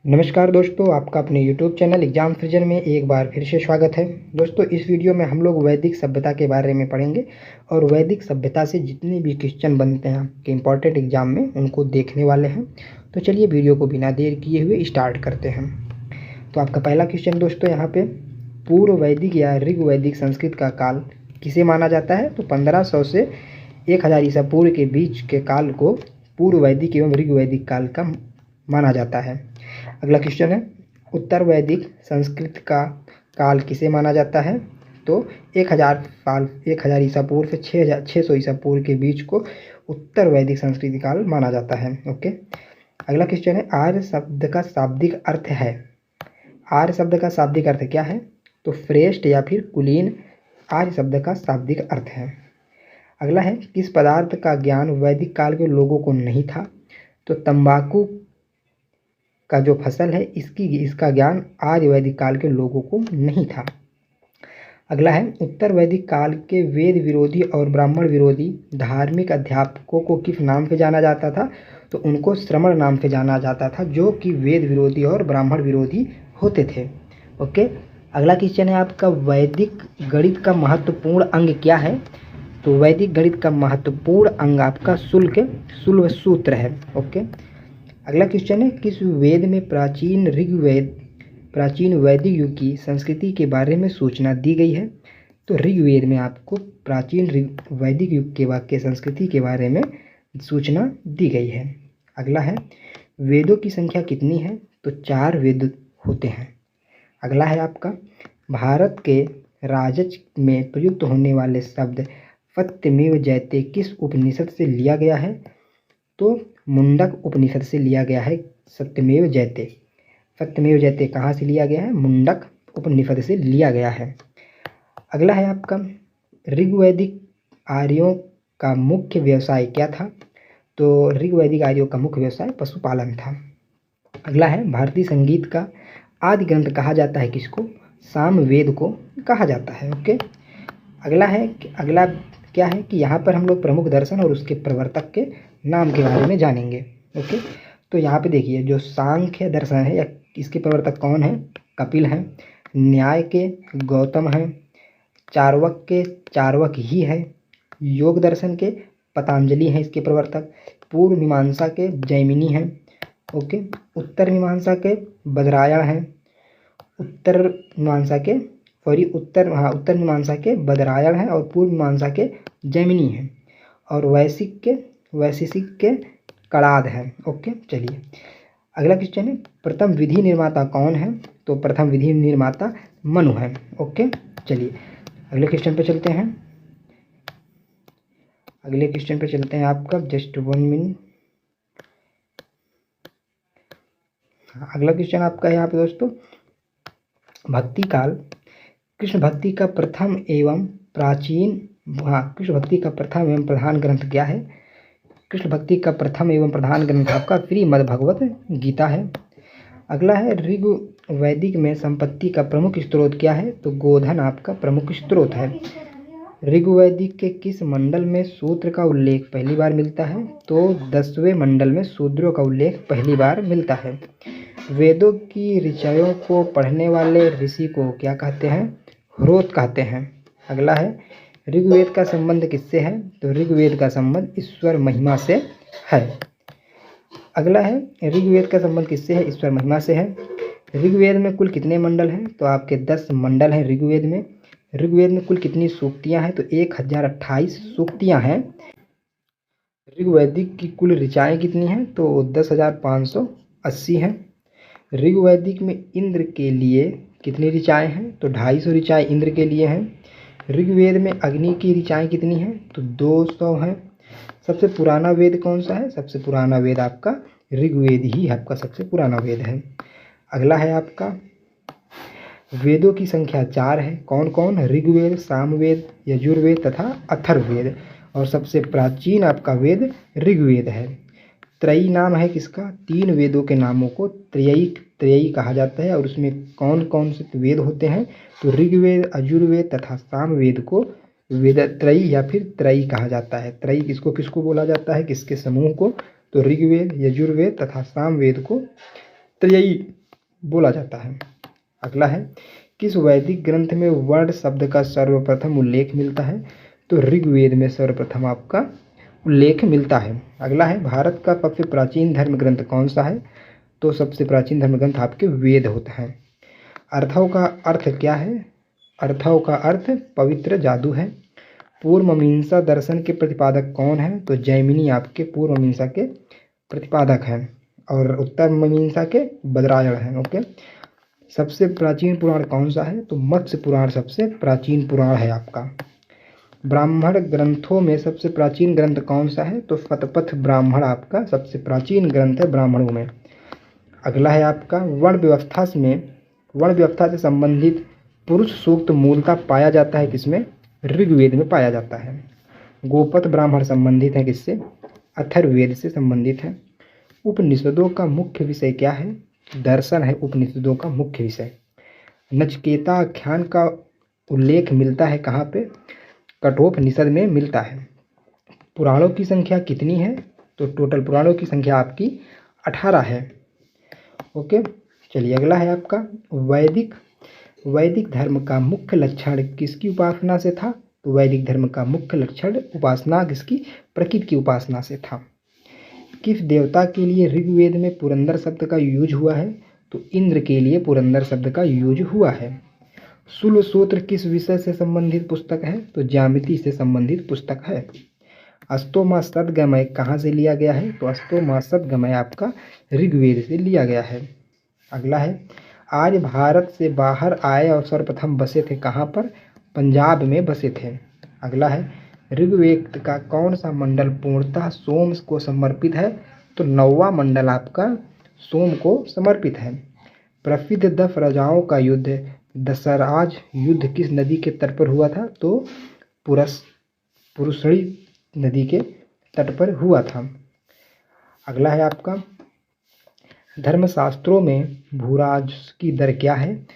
नमस्कार दोस्तों, आपका अपने YouTube चैनल एग्जाम फ्रिजन में एक बार फिर से स्वागत है। दोस्तों, इस वीडियो में हम लोग वैदिक सभ्यता के बारे में पढ़ेंगे और वैदिक सभ्यता से जितने भी क्वेश्चन बनते हैं आपके इम्पॉर्टेंट एग्जाम में उनको देखने वाले हैं। तो चलिए वीडियो को बिना देर किए हुए स्टार्ट करते हैं। तो आपका पहला क्वेश्चन दोस्तों यहाँ पे, पूर्व वैदिक या ऋग वैदिक संस्कृत का काल किसे माना जाता है? तो 1500 से 1000 ईसा पूर्व के बीच के काल को पूर्व वैदिक एवं ऋग वैदिक काल का माना जाता है। अगला क्वेश्चन है, उत्तर वैदिक संस्कृत का काल किसे माना जाता है? तो 1000 ईसा पूर्व से 600 ईसा पूर्व के बीच को उत्तर वैदिक संस्कृति काल माना जाता है। ओके। अगला क्वेश्चन है, आर्य शब्द का शाब्दिक अर्थ है। आर्य शब्द का शाब्दिक अर्थ क्या है? तो श्रेष्ठ या फिर कुलीन आर्य शब्द का शाब्दिक अर्थ है। अगला है, किस पदार्थ का ज्ञान वैदिक काल के लोगों को नहीं था? तो तंबाकू का जो फसल है इसका ज्ञान आर्य वैदिक काल के लोगों को नहीं था। अगला है, उत्तर वैदिक काल के वेद विरोधी और ब्राह्मण विरोधी धार्मिक अध्यापकों को किस नाम से जाना जाता था? तो उनको श्रमण नाम से जाना जाता था, जो कि वेद विरोधी और ब्राह्मण विरोधी होते थे। ओके। अगला क्वेश्चन है आपका, वैदिक गणित का महत्वपूर्ण अंग क्या है? तो वैदिक गणित का महत्वपूर्ण अंग आपका शुल्ब सूत्र है। ओके। अगला क्वेश्चन है, किस वेद में प्राचीन वैदिक युग की संस्कृति के बारे में सूचना दी गई है? तो ऋग्वेद में आपको प्राचीन वैदिक युग के वाक्य संस्कृति के बारे में सूचना दी गई है। अगला है, वेदों की संख्या कितनी है? तो 4 वेद होते हैं। अगला है आपका, भारत के राजज में प्रयुक्त होने वाले शब्द सत्यमेव जयते किस उपनिषद से लिया गया है? तो मुंडक उपनिषद से लिया गया है सत्यमेव जयते। सत्यमेव जयते कहाँ से लिया गया है? मुंडक उपनिषद से लिया गया है। अगला है आपका, ऋग्वैदिक आर्यों का मुख्य व्यवसाय क्या था? तो ऋग्वैदिक आर्यों का मुख्य व्यवसाय पशुपालन था। अगला है, भारतीय संगीत का आदि ग्रंथ कहा जाता है किसको? सामवेद को कहा जाता है। ओके। अगला क्या है कि यहाँ पर हम लोग प्रमुख दर्शन और उसके प्रवर्तक के नाम के बारे में जानेंगे। ओके। तो यहाँ पे देखिए, जो सांख्य दर्शन है या इसके प्रवर्तक कौन है? कपिल हैं। न्याय के गौतम हैं। चार्वक के चार्वक ही है। योग दर्शन के पतंजलि हैं इसके प्रवर्तक। पूर्व मीमांसा के जैमिनी हैं। ओके। उत्तर मीमांसा के बदरायण हैं। उत्तर मीमांसा के बदरायण हैं और पूर्व मीमांसा के जैमिनी हैं और वैशेषिक के कड़ाद हैं। ओके। चलिए अगला क्वेश्चन है, प्रथम विधि निर्माता कौन है? तो प्रथम विधि निर्माता मनु है। ओके। चलिए अगले क्वेश्चन पे चलते हैं। आपका जस्ट 1 मिनट। अगला क्वेश्चन आपका है यहाँ पे दोस्तों, भक्ति काल कृष्ण भक्ति का प्रथम एवं प्रधान ग्रंथ क्या है? कृष्ण भक्ति का प्रथम एवं प्रधान ग्रंथ आपका श्रीमद् भगवत गीता है। अगला है, ऋग वैदिक में संपत्ति का प्रमुख स्रोत क्या है? तो गोधन आपका प्रमुख स्रोत है। ऋग्वैदिक के किस मंडल में सूत्र का उल्लेख पहली बार मिलता है? तो 10वें मंडल में शूद्रों का उल्लेख पहली बार मिलता है। वेदों की ऋचाओं को पढ़ने वाले ऋषि को क्या कहते हैं? होरोत कहते हैं। अगला है, ऋग्वेद का संबंध किससे है? तो ऋग्वेद का संबंध ईश्वर महिमा से है। अगला है, ऋग्वेद का संबंध किससे है? ईश्वर महिमा से है। ऋग्वेद में कुल कितने मंडल हैं? तो आपके 10 मंडल हैं ऋग्वेद में। ऋग्वेद में कुल कितनी सूक्तियां हैं? तो 1028 सूक्तियां हैं। ऋग्वैदिक की कुल ऋचाएँ कितनी हैं? तो 10,580 हैं। ऋग्वैदिक में इंद्र के लिए कितनी ऋचाएँ हैं? तो 250 ऋचाएँ इंद्र के लिए हैं। ऋग्वेद में अग्नि की ऋचाएँ कितनी हैं? तो 200 हैं। सबसे पुराना वेद कौन सा है? सबसे पुराना वेद आपका ऋग्वेद ही आपका सबसे पुराना वेद है। अगला है आपका, वेदों की संख्या 4 है। कौन कौन? ऋग्वेद, सामवेद, यजुर्वेद तथा अथर्ववेद। और सबसे प्राचीन आपका वेद ऋग्वेद है। त्रयी नाम है किसका? 3 वेदों के नामों को त्रयी कहा जाता है। और उसमें कौन कौन से वेद होते हैं? तो ऋग्वेद, यजुर्वेद तथा सामवेद को वेद त्रयी या फिर त्रयी कहा जाता है। त्रयी किसको बोला जाता है? किसके समूह को? तो ऋग्वेद, यजुर्वेद तथा सामवेद को त्रयी बोला जाता है। अगला है, किस वैदिक ग्रंथ में वर्ण शब्द का सर्वप्रथम उल्लेख मिलता है? तो ऋग्वेद में सर्वप्रथम आपका उल्लेख मिलता है। अगला है, भारत का सबसे प्राचीन धर्म ग्रंथ कौन सा है? तो सबसे प्राचीन धर्म ग्रंथ आपके वेद होता है। अर्थों का अर्थ क्या है? अर्थों का अर्थ पवित्र जादू है। पूर्व मीमांसा दर्शन के प्रतिपादक कौन है? तो जैमिनी आपके पूर्व मीमांसा के प्रतिपादक हैं और उत्तर मीमांसा के बदरायण हैं। ओके, सबसे प्राचीन पुराण कौन सा है? तो मत्स्य पुराण सबसे प्राचीन पुराण है आपका। ब्राह्मण ग्रंथों में सबसे प्राचीन ग्रंथ कौन सा है? तो शतपथ ब्राह्मण आपका सबसे प्राचीन ग्रंथ है ब्राह्मणों में। अगला है आपका, वर्ण व्यवस्था से संबंधित पुरुष सूक्त मूलतः पाया जाता है किसमें? ऋग्वेद में पाया जाता है। गोपथ ब्राह्मण संबंधित है किससे? अथर्ववेद से संबंधित है। उपनिषदों का मुख्य विषय क्या है? दर्शन है उपनिषदों का मुख्य विषय। नचिकेता आख्यान का उल्लेख मिलता है कहाँ पे? कठोपनिषद में मिलता है। पुराणों की संख्या कितनी है? तो टोटल पुराणों की संख्या आपकी 18 है। ओके, चलिए अगला है आपका, वैदिक धर्म का मुख्य लक्षण किसकी उपासना से था? तो वैदिक धर्म का मुख्य लक्षण उपासना किसकी? प्रकृति की उपासना से था। किस देवता के लिए ऋग्वेद में पुरंदर शब्द का यूज हुआ है? तो इंद्र के लिए पुरंदर शब्द का यूज हुआ है। शूल सूत्र किस विषय से संबंधित पुस्तक है? तो ज्यामिति से संबंधित पुस्तक है। अष्टोमा सदगमय कहाँ से लिया गया है? तो अष्टोमा सदगमय आपका ऋग्वेद से लिया गया है। अगला है, आज भारत से बाहर आए और सर्वप्रथम बसे थे कहाँ पर? पंजाब में बसे थे। अगला है, ऋग्वेद का कौन सा मंडल पूर्णतः सोम को समर्पित है? तो 9वां मंडल आपका सोम को समर्पित है। प्रसिद्ध 10 राजाओं का युद्ध दशराज युद्ध किस नदी के तट पर हुआ था? तो पुरुषणी नदी के तट पर हुआ था। अगला है आपका, धर्मशास्त्रों में भूराजस्व की दर क्या है?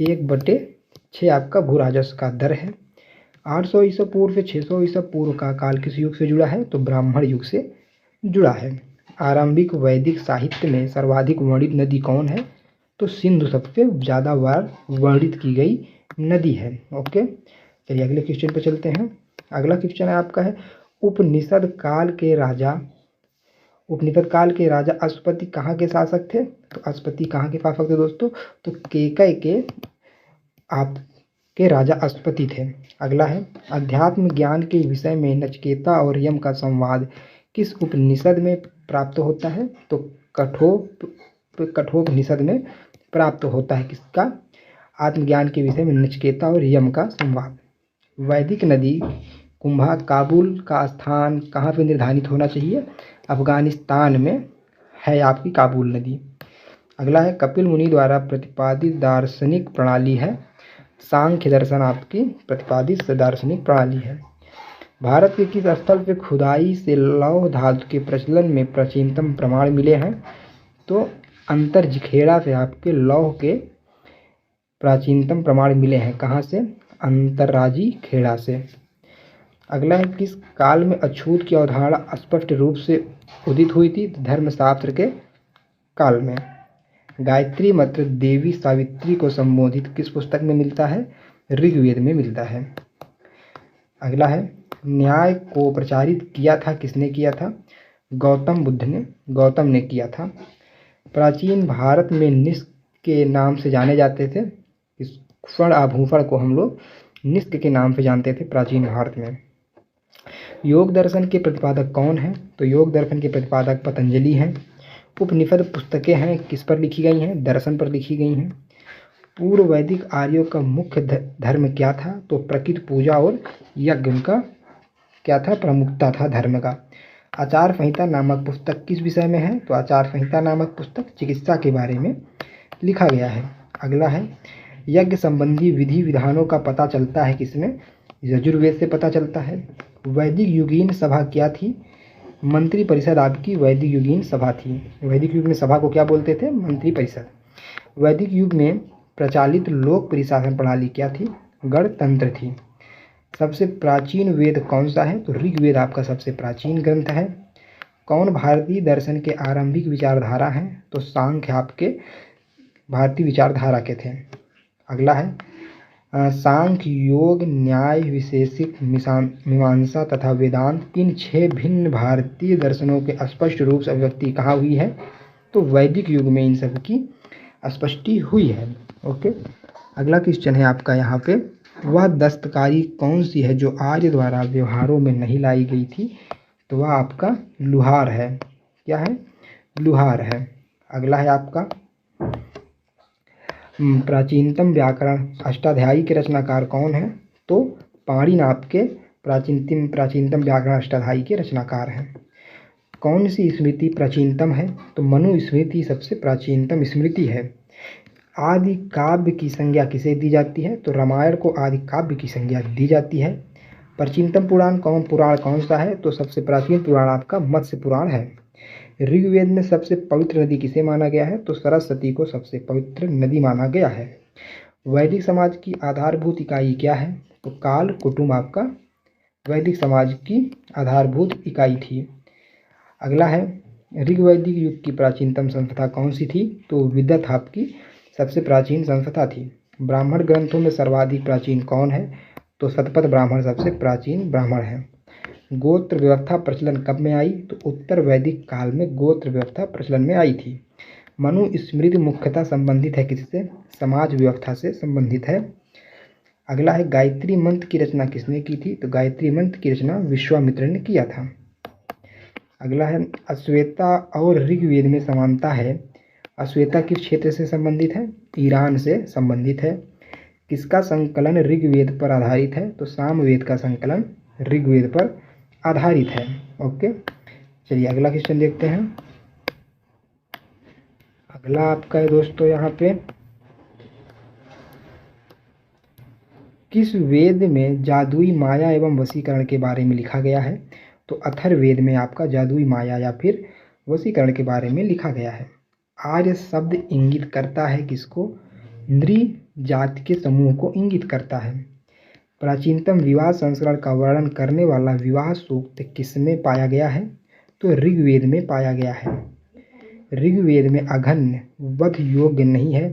1/6 आपका भूराजस्व का दर है। 800 ईसा पूर्व से 600 ईसा पूर्व का काल किस युग से जुड़ा है? तो ब्राह्मण युग से जुड़ा है। आरंभिक वैदिक साहित्य में सर्वाधिक वर्णित नदी कौन है? तो सिंधु सबसे ज़्यादा बार वर्णित की गई नदी है। ओके, चलिए अगले क्वेश्चन पर चलते हैं। अगला क्वेश्चन है आपका है, उपनिषद काल के राजा अश्वपति कहाँ के शासक थे? तो अश्वपति कहाँ के शासक थे दोस्तों? तो केकय के आपके राजा अश्वपति थे। अगला है, अध्यात्म ज्ञान के विषय में नचिकेता और यम का संवाद किस उपनिषद में प्राप्त होता है? तो कठोपनिषद में प्राप्त होता है। किसका? आत्मज्ञान के विषय में नचिकेता और यम का संवाद। वैदिक नदी कुंभा काबुल का स्थान कहाँ पे निर्धारित होना चाहिए? अफगानिस्तान में है आपकी काबुल नदी। अगला है, कपिल मुनि द्वारा प्रतिपादित दार्शनिक प्रणाली है सांख्य दर्शन आपकी प्रतिपादित दार्शनिक प्रणाली है। भारत के किस स्थल पे खुदाई से लौह धातु के प्रचलन में प्राचीनतम प्रमाण मिले हैं? तो अंतरजिखेड़ा से आपके लौह के प्राचीनतम प्रमाण मिले हैं। कहाँ से? अंतर्राजी खेड़ा से। अगला है, किस काल में अछूत की अवधारणा स्पष्ट रूप से उदित हुई थी? धर्मशास्त्र के काल में। गायत्री मंत्र देवी सावित्री को संबोधित किस पुस्तक में मिलता है? ऋग्वेद में मिलता है। अगला है, न्याय को प्रचारित किया था किसने किया था? गौतम ने किया था। प्राचीन भारत में निष्क के नाम से जाने जाते थे। इस स्वर्ण आभूषण को हम लोग निष्क के नाम से जानते थे प्राचीन भारत में। योग दर्शन के प्रतिपादक कौन है? तो योग दर्शन के प्रतिपादक पतंजलि हैं। उपनिषद पुस्तकें हैं किस पर लिखी गई हैं? दर्शन पर लिखी गई हैं। पूर्व वैदिक आर्यों का मुख्य धर्म क्या था? तो प्रकृति पूजा और यज्ञ का क्या था? प्रमुखता था धर्म का। आचार संहिता नामक पुस्तक किस विषय में है? तो आचार संहिता नामक पुस्तक चिकित्सा के बारे में लिखा गया है। अगला है, यज्ञ संबंधी विधि विधानों का पता चलता है किसमें? यजुर्वेद से पता चलता है। वैदिक युगीन सभा क्या थी? मंत्री परिषद आपकी वैदिक युगीन सभा थी। वैदिक युग में सभा को क्या बोलते थे? मंत्री परिषद। वैदिक युग में प्रचलित लोक प्रशासन प्रणाली क्या थी? गणतंत्र थी। सबसे प्राचीन वेद कौन सा है? तो ऋग्वेद आपका सबसे प्राचीन ग्रंथ है। कौन भारतीय दर्शन के आरंभिक विचारधारा हैं? तो सांख्य आपके भारतीय विचारधारा के थे। अगला है सांख्य, योग, न्याय, विशेषिक, मीमांसा तथा वेदांत, इन 6 भिन्न भारतीय दर्शनों के स्पष्ट रूप से अभिव्यक्ति कहाँ हुई है? तो वैदिक युग में इन सब की स्पष्टि हुई है। ओके, अगला क्वेश्चन है आपका यहाँ पे, वह दस्तकारी कौन सी है जो आर्य द्वारा व्यवहारों में नहीं लाई गई थी? तो वह आपका लुहार है। क्या है? लुहार है। अगला है आपका प्राचीनतम व्याकरण अष्टाध्यायी के रचनाकार कौन है? तो पाणिनि आपके प्राचीनतम व्याकरण अष्टाध्यायी के रचनाकार हैं। कौन सी स्मृति प्राचीनतम है? तो मनु स्मृति सबसे प्राचीनतम स्मृति है। आदि काव्य की संज्ञा किसे दी जाती है? तो रामायण को आदि काव्य की संज्ञा दी जाती है। प्राचीनतम पुराण कौन सा है? तो सबसे प्राचीन पुराण आपका मत्स्य पुराण है। ऋग्वेद में सबसे पवित्र नदी किसे माना गया है? तो सरस्वती को सबसे पवित्र नदी माना गया है। वैदिक समाज की आधारभूत इकाई क्या है? तो काल कुटुंब आपका वैदिक समाज की आधारभूत इकाई थी। अगला है ऋग्वैदिक युग की प्राचीनतम संस्था कौन सी थी? तो विदत आपकी सबसे प्राचीन संस्था थी। ब्राह्मण ग्रंथों में सर्वाधिक प्राचीन कौन है? तो शतपथ ब्राह्मण सबसे प्राचीन ब्राह्मण है। गोत्र व्यवस्था प्रचलन कब में आई? तो उत्तर वैदिक काल में गोत्र व्यवस्था प्रचलन में आई थी। मनु स्मृति मुख्यतः संबंधित है किससे? समाज व्यवस्था से संबंधित है। अगला है गायत्री मंत्र की रचना किसने की थी? तो गायत्री मंत्र की रचना विश्वामित्र ने किया था। अगला है अश्वेता और ऋग्वेद में समानता है। अश्वेता किस क्षेत्र से संबंधित है? ईरान से संबंधित है। किसका संकलन ऋग्वेद पर आधारित है? तो सामवेद का संकलन ऋग्वेद पर आधारित है। ओके, चलिए अगला क्वेश्चन देखते हैं। अगला आपका है दोस्तों यहाँ पे, किस वेद में जादुई माया एवं वशीकरण के बारे में लिखा गया है? तो अथर्ववेद में आपका जादुई माया या फिर वशीकरण के बारे में लिखा गया है। आर्य शब्द इंगित करता है किसको? नृ जाति के समूह को इंगित करता है। प्राचीनतम विवाह संस्करण का वर्णन करने वाला विवाह सूक्त किसमें पाया गया है? तो ऋग्वेद में पाया गया है। ऋग्वेद में अघन्य वध योग्य नहीं है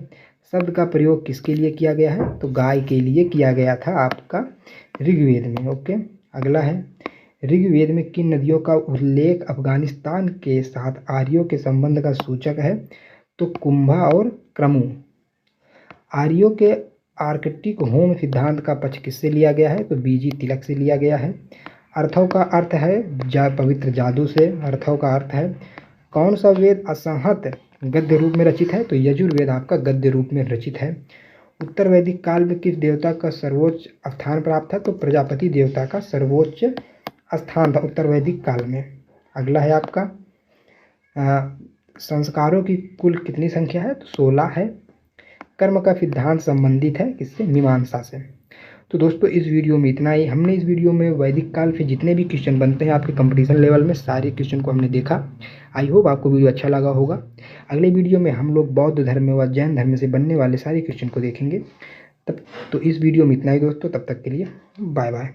शब्द का प्रयोग किसके लिए किया गया है? तो गाय के लिए किया गया था आपका ऋग्वेद में। ओके, अगला है ऋग्वेद में किन नदियों का उल्लेख अफगानिस्तान के साथ आर्यों के संबंध का सूचक है? तो कुंभा और क्रमु। आर्यों के आर्कटिक होम सिद्धांत का पक्ष किससे लिया गया है? तो बीजी तिलक से लिया गया है। अर्थों का अर्थ है पवित्र जादू से। अर्थों का अर्थ है कौन सा वेद असंहत गद्य रूप में रचित है? तो यजुर्वेद आपका गद्य रूप में रचित है। उत्तर वैदिक काल में किस देवता का सर्वोच्च स्थान प्राप्त था? तो प्रजापति देवता का सर्वोच्च स्थान था उत्तर वैदिक काल में। अगला है आपका संस्कारों की कुल कितनी संख्या है? तो 16 है। कर्म का सिद्धांत संबंधित है किससे? मीमांसा से। तो दोस्तों इस वीडियो में इतना ही। हमने इस वीडियो में वैदिक काल से जितने भी क्वेश्चन बनते हैं आपके कंपटीशन लेवल में, सारे क्वेश्चन को हमने देखा। आई होप आपको वीडियो अच्छा लगा होगा। अगले वीडियो में हम लोग बौद्ध धर्म व जैन धर्म से बनने वाले सारे क्वेश्चन को देखेंगे। तब तो इस वीडियो में इतना ही दोस्तों, तब तक के लिए बाय बाय।